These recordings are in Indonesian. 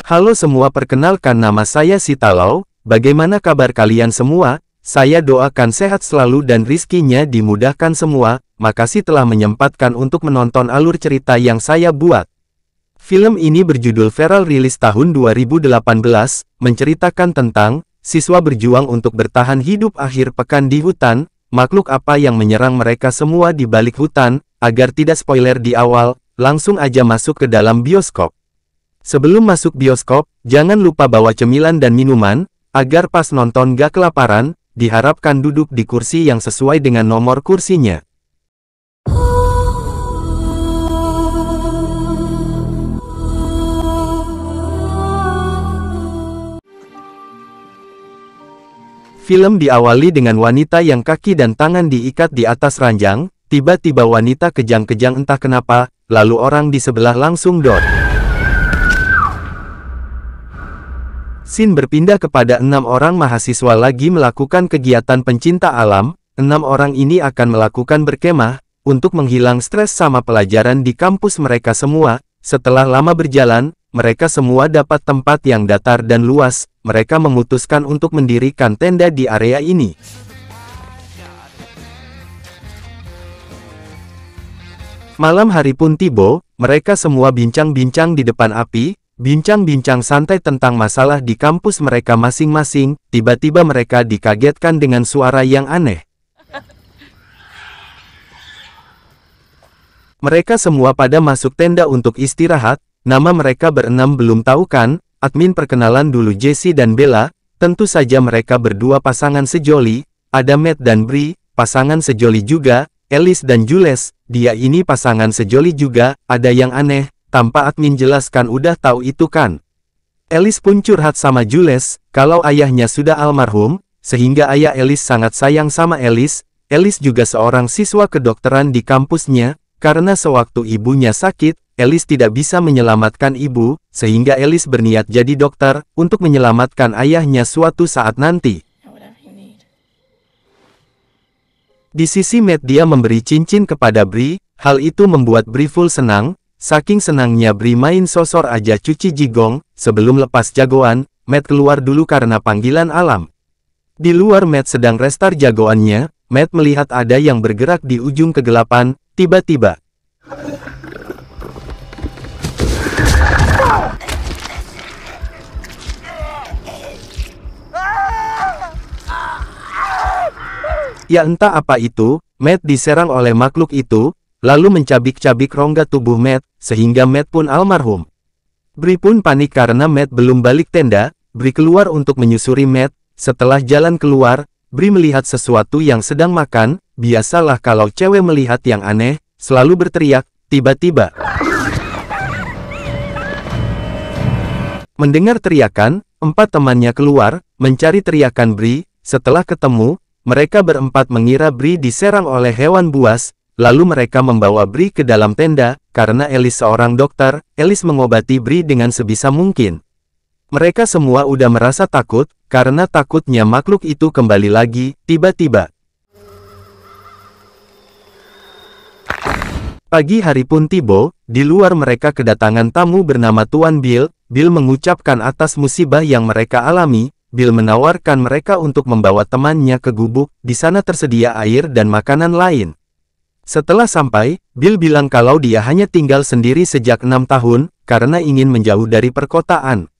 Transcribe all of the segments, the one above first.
Halo semua, perkenalkan nama saya Sitalau. Bagaimana kabar kalian semua? Saya doakan sehat selalu dan rizkinya dimudahkan semua. Makasih telah menyempatkan untuk menonton alur cerita yang saya buat. Film ini berjudul Feral, rilis tahun 2018, menceritakan tentang siswa berjuang untuk bertahan hidup akhir pekan di hutan. Makhluk apa yang menyerang mereka semua di balik hutan? Agar tidak spoiler di awal, langsung aja masuk ke dalam bioskop. Sebelum masuk bioskop, jangan lupa bawa cemilan dan minuman, agar pas nonton gak kelaparan. Diharapkan duduk di kursi yang sesuai dengan nomor kursinya. Film diawali dengan wanita yang kaki dan tangan diikat di atas ranjang. Tiba-tiba wanita kejang-kejang entah kenapa, lalu orang di sebelah langsung dor. Scene berpindah kepada 6 orang mahasiswa lagi melakukan kegiatan pencinta alam. 6 orang ini akan melakukan berkemah, untuk menghilang stres sama pelajaran di kampus mereka semua. Setelah lama berjalan, mereka semua dapat tempat yang datar dan luas. Mereka memutuskan untuk mendirikan tenda di area ini. Malam hari pun tiba, mereka semua bincang-bincang di depan api. Bincang-bincang santai tentang masalah di kampus mereka masing-masing. Tiba-tiba mereka dikagetkan dengan suara yang aneh. Mereka semua pada masuk tenda untuk istirahat. Nama mereka berenam belum tahu kan? Admin perkenalan dulu Jessie dan Bella. Tentu saja mereka berdua pasangan sejoli. Ada Matt dan Bree, pasangan sejoli juga. Alice dan Jules, dia ini pasangan sejoli juga. Ada yang aneh. Tanpa admin jelaskan udah tahu itu kan. Alice pun curhat sama Jules, kalau ayahnya sudah almarhum, sehingga ayah Alice sangat sayang sama Alice. Alice juga seorang siswa kedokteran di kampusnya, karena sewaktu ibunya sakit, Alice tidak bisa menyelamatkan ibu, sehingga Alice berniat jadi dokter, untuk menyelamatkan ayahnya suatu saat nanti. Di sisi Matt, dia memberi cincin kepada Bree. Hal itu membuat Bree full senang. Saking senangnya Bree main sosor aja cuci jigong. Sebelum lepas jagoan, Matt keluar dulu karena panggilan alam. Di luar Matt sedang restart jagoannya. Matt melihat ada yang bergerak di ujung kegelapan. Tiba-tiba ya entah apa itu, Matt diserang oleh makhluk itu, lalu mencabik-cabik rongga tubuh Matt, sehingga Matt pun almarhum. Bree pun panik karena Matt belum balik tenda. Bree keluar untuk menyusuri Matt. Setelah jalan keluar, Bree melihat sesuatu yang sedang makan. Biasalah kalau cewek melihat yang aneh, selalu berteriak. Tiba-tiba mendengar teriakan, 4 temannya keluar, mencari teriakan Bree. Setelah ketemu, mereka berempat mengira Bree diserang oleh hewan buas. Lalu mereka membawa Bree ke dalam tenda. Karena Alice seorang dokter, Alice mengobati Bree dengan sebisa mungkin. Mereka semua udah merasa takut, karena takutnya makhluk itu kembali lagi. Tiba-tiba pagi hari pun tiba. Di luar mereka kedatangan tamu bernama Tuan Bill. Bill mengucapkan atas musibah yang mereka alami. Bill menawarkan mereka untuk membawa temannya ke gubuk. Di sana tersedia air dan makanan lain. Setelah sampai, Bill bilang kalau dia hanya tinggal sendiri sejak 6 tahun, karena ingin menjauh dari perkotaan.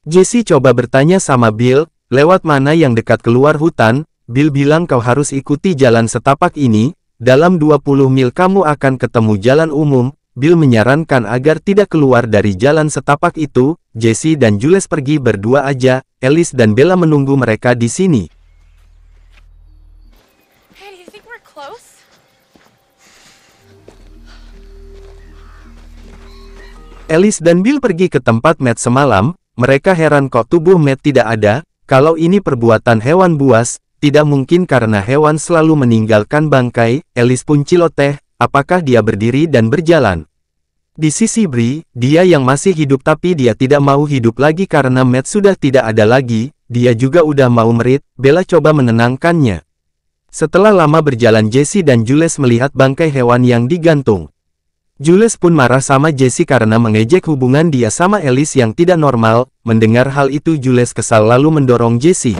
Jessie coba bertanya sama Bill, lewat mana yang dekat keluar hutan. Bill bilang kau harus ikuti jalan setapak ini, dalam 20 mil kamu akan ketemu jalan umum. Bill menyarankan agar tidak keluar dari jalan setapak itu. Jessie dan Jules pergi berdua aja, Alice dan Bella menunggu mereka di sini. Alice dan Bill pergi ke tempat Matt semalam. Mereka heran kok tubuh Matt tidak ada. Kalau ini perbuatan hewan buas, tidak mungkin karena hewan selalu meninggalkan bangkai. Alice pun ciloteh, apakah dia berdiri dan berjalan. Di sisi Bree, dia yang masih hidup tapi dia tidak mau hidup lagi karena Matt sudah tidak ada lagi. Dia juga udah mau merit. Bella coba menenangkannya. Setelah lama berjalan, Jessie dan Jules melihat bangkai hewan yang digantung. Jules pun marah sama Jesse karena mengejek hubungan dia sama Alice yang tidak normal. Mendengar hal itu Jules kesal lalu mendorong Jesse.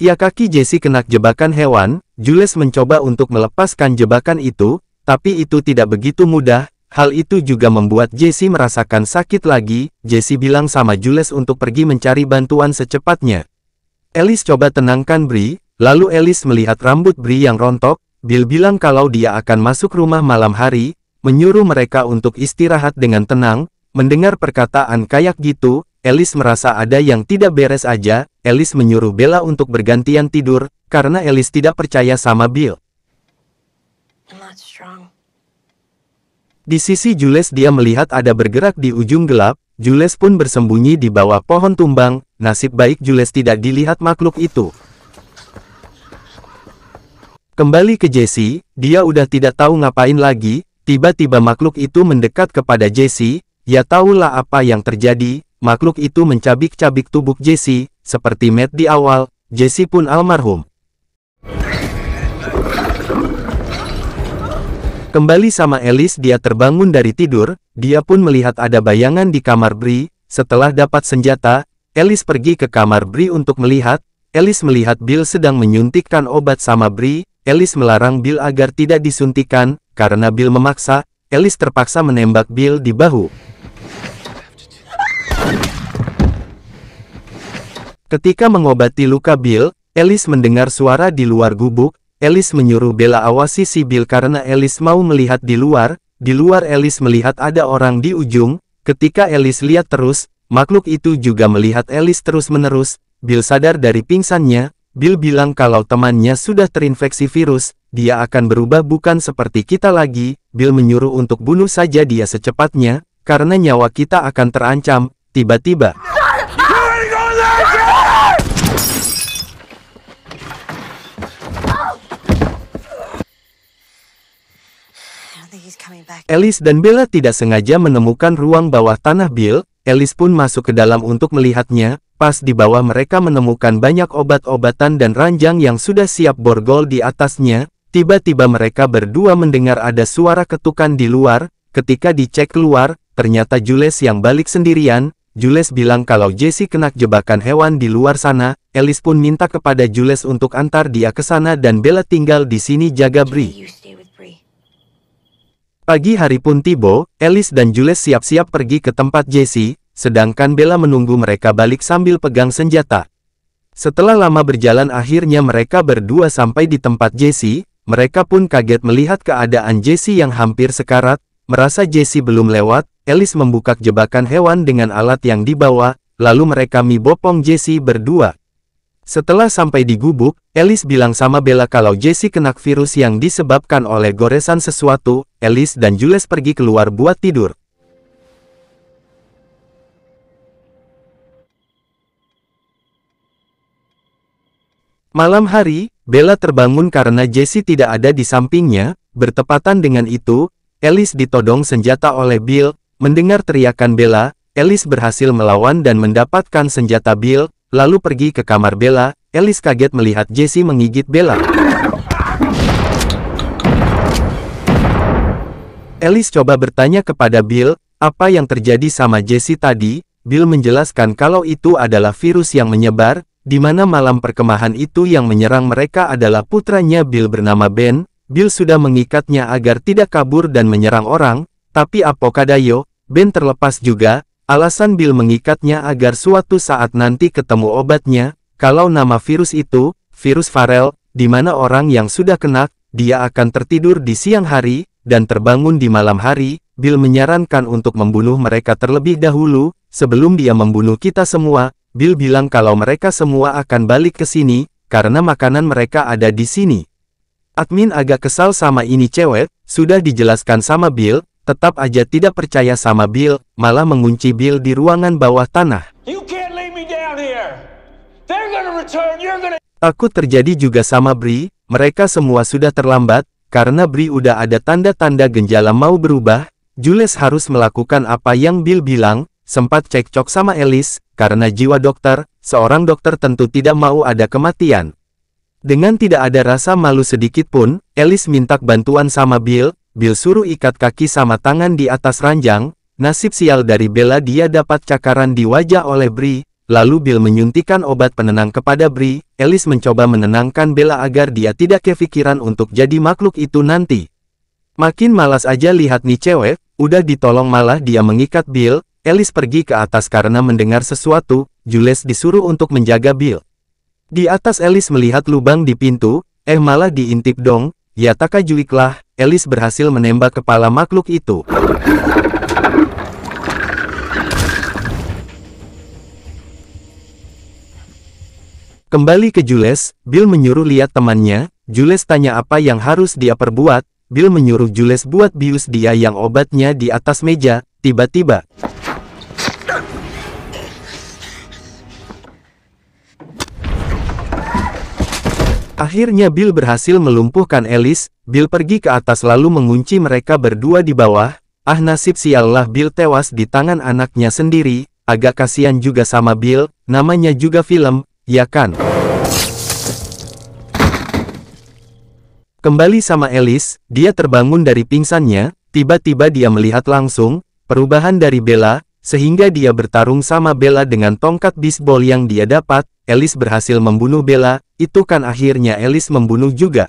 Ya, kaki Jesse kena jebakan hewan. Jules mencoba untuk melepaskan jebakan itu, tapi itu tidak begitu mudah. Hal itu juga membuat Jesse merasakan sakit lagi. Jesse bilang sama Jules untuk pergi mencari bantuan secepatnya. Alice coba tenangkan Bree, lalu Alice melihat rambut Bree yang rontok. Bill bilang kalau dia akan masuk rumah malam hari, menyuruh mereka untuk istirahat dengan tenang. Mendengar perkataan kayak gitu, Alice merasa ada yang tidak beres aja. Alice menyuruh Bella untuk bergantian tidur, karena Alice tidak percaya sama Bill. Di sisi Jules dia melihat ada bergerak di ujung gelap. Jules pun bersembunyi di bawah pohon tumbang. Nasib baik Jules tidak dilihat makhluk itu. Kembali ke Jesse, dia udah tidak tahu ngapain lagi. Tiba-tiba makhluk itu mendekat kepada Jesse. Ya tahulah apa yang terjadi. Makhluk itu mencabik-cabik tubuh Jesse, seperti Matt di awal. Jesse pun almarhum. Kembali sama Alice, dia terbangun dari tidur. Dia pun melihat ada bayangan di kamar Bree. Setelah dapat senjata, Alice pergi ke kamar Bree untuk melihat. Alice melihat Bill sedang menyuntikkan obat sama Bree. Alice melarang Bill agar tidak disuntikan, karena Bill memaksa. Alice terpaksa menembak Bill di bahu. Ketika mengobati luka Bill, Alice mendengar suara di luar gubuk. Alice menyuruh Bella awasi si Bill karena Alice mau melihat di luar. Di luar Alice melihat ada orang di ujung. Ketika Alice lihat terus, makhluk itu juga melihat Alice terus-menerus. Bill sadar dari pingsannya. Bill bilang kalau temannya sudah terinfeksi virus, dia akan berubah bukan seperti kita lagi. Bill menyuruh untuk bunuh saja dia secepatnya, karena nyawa kita akan terancam. Tiba-tiba, Alice dan Bella tidak sengaja menemukan ruang bawah tanah Bill. Alice pun masuk ke dalam untuk melihatnya. Pas di bawah mereka menemukan banyak obat-obatan dan ranjang yang sudah siap borgol di atasnya. Tiba-tiba mereka berdua mendengar ada suara ketukan di luar. Ketika dicek keluar, ternyata Jules yang balik sendirian. Jules bilang kalau Jesse kena jebakan hewan di luar sana. Alice pun minta kepada Jules untuk antar dia ke sana dan Bella tinggal di sini jaga Bree. Pagi hari pun tiba, Alice dan Jules siap-siap pergi ke tempat Jesse. Sedangkan Bella menunggu mereka balik sambil pegang senjata. Setelah lama berjalan akhirnya mereka berdua sampai di tempat Jesse. Mereka pun kaget melihat keadaan Jesse yang hampir sekarat. Merasa Jesse belum lewat, Alice membuka jebakan hewan dengan alat yang dibawa. Lalu mereka mibopong Jesse berdua. Setelah sampai di gubuk, Alice bilang sama Bella kalau Jesse kena virus yang disebabkan oleh goresan sesuatu. Alice dan Jules pergi keluar buat tidur. Malam hari, Bella terbangun karena Jesse tidak ada di sampingnya. Bertepatan dengan itu, Alice ditodong senjata oleh Bill. Mendengar teriakan Bella, Alice berhasil melawan dan mendapatkan senjata Bill, lalu pergi ke kamar Bella. Alice kaget melihat Jesse menggigit Bella. Alice coba bertanya kepada Bill, apa yang terjadi sama Jesse tadi. Bill menjelaskan kalau itu adalah virus yang menyebar. Di mana malam perkemahan itu yang menyerang mereka adalah putranya Bill bernama Ben. Bill sudah mengikatnya agar tidak kabur dan menyerang orang, tapi apokadayo, Ben terlepas juga. Alasan Bill mengikatnya agar suatu saat nanti ketemu obatnya. Kalau nama virus itu, virus Varel, di mana orang yang sudah kena, dia akan tertidur di siang hari, dan terbangun di malam hari. Bill menyarankan untuk membunuh mereka terlebih dahulu, sebelum dia membunuh kita semua. Bill bilang kalau mereka semua akan balik ke sini, karena makanan mereka ada di sini. Admin agak kesal sama ini cewek, sudah dijelaskan sama Bill, tetap aja tidak percaya sama Bill, malah mengunci Bill di ruangan bawah tanah. Takut terjadi juga sama Bree, mereka semua sudah terlambat, karena Bree udah ada tanda-tanda gejala mau berubah. Jules harus melakukan apa yang Bill bilang. Sempat cekcok sama Alice, karena jiwa dokter, seorang dokter tentu tidak mau ada kematian. Dengan tidak ada rasa malu sedikit pun, Alice minta bantuan sama Bill. Bill suruh ikat kaki sama tangan di atas ranjang. Nasib sial dari Bella, dia dapat cakaran di wajah oleh Bree. Lalu Bill menyuntikkan obat penenang kepada Bree. Alice mencoba menenangkan Bella agar dia tidak kepikiran untuk jadi makhluk itu nanti. Makin malas aja lihat nih cewek, udah ditolong malah dia mengikat Bill. Alice pergi ke atas karena mendengar sesuatu. Jules disuruh untuk menjaga Bill. Di atas Alice melihat lubang di pintu, malah diintip dong. Ya takajuiklah, Alice berhasil menembak kepala makhluk itu. Kembali ke Jules, Bill menyuruh lihat temannya. Jules tanya apa yang harus dia perbuat. Bill menyuruh Jules buat bius dia yang obatnya di atas meja. Tiba-tiba, akhirnya Bill berhasil melumpuhkan Alice. Bill pergi ke atas lalu mengunci mereka berdua di bawah. Nasib siallah, Bill tewas di tangan anaknya sendiri. Agak kasihan juga sama Bill, namanya juga film, ya kan? Kembali sama Alice, dia terbangun dari pingsannya. Tiba-tiba dia melihat langsung perubahan dari Bella, sehingga dia bertarung sama Bella dengan tongkat bisbol yang dia dapat. Alice berhasil membunuh Bella, itu kan akhirnya Alice membunuh juga.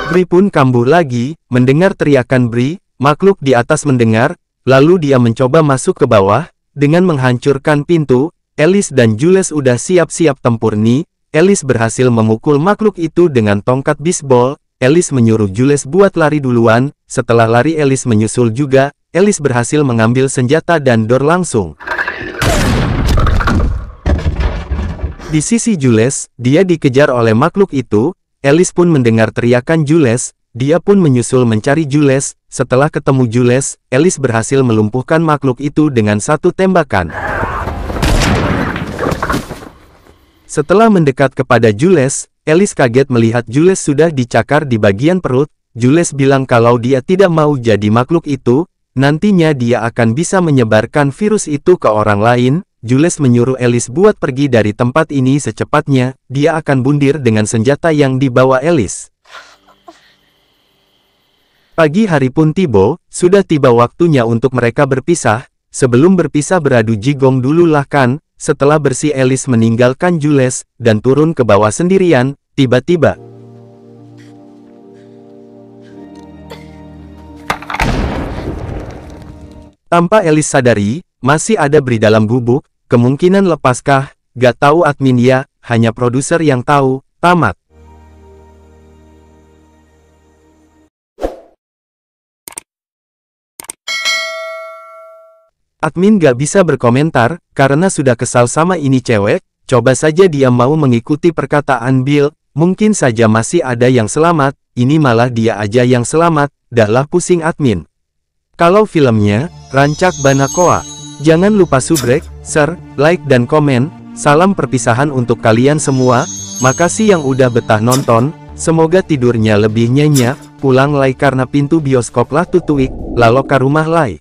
Bree pun kambuh lagi, mendengar teriakan Bree. Makhluk di atas mendengar, lalu dia mencoba masuk ke bawah, dengan menghancurkan pintu. Alice dan Jules udah siap-siap tempur nih. Alice berhasil memukul makhluk itu dengan tongkat bisbol. Alice menyuruh Jules buat lari duluan. Setelah lari Alice menyusul juga. Alice berhasil mengambil senjata dan door langsung. Di sisi Jules, dia dikejar oleh makhluk itu. Alice pun mendengar teriakan Jules. Dia pun menyusul mencari Jules. Setelah ketemu Jules, Alice berhasil melumpuhkan makhluk itu dengan satu tembakan. Setelah mendekat kepada Jules, Alice kaget melihat Jules sudah dicakar di bagian perut. Jules bilang kalau dia tidak mau jadi makhluk itu, nantinya dia akan bisa menyebarkan virus itu ke orang lain. Jules menyuruh Alice buat pergi dari tempat ini secepatnya. Dia akan bundir dengan senjata yang dibawa Alice. Pagi hari pun tiba, sudah tiba waktunya untuk mereka berpisah. Sebelum berpisah beradu jigong dulu lah kan. Setelah bersih Alice meninggalkan Jules, dan turun ke bawah sendirian. Tiba-tiba, tanpa Alice sadari, masih ada Bree dalam gubuk. Kemungkinan lepaskah? Gak tahu admin ya, hanya produser yang tahu. Tamat. Admin gak bisa berkomentar, karena sudah kesal sama ini cewek. Coba saja dia mau mengikuti perkataan Bill, mungkin saja masih ada yang selamat. Ini malah dia aja yang selamat, dahlah pusing admin. Kalau filmnya, Rancak Banakoa. Jangan lupa subrek, share, like dan komen. Salam perpisahan untuk kalian semua. Makasih yang udah betah nonton. Semoga tidurnya lebih nyenyak. Pulang lai karena pintu bioskop lah tutuik, lalu ke rumah lai.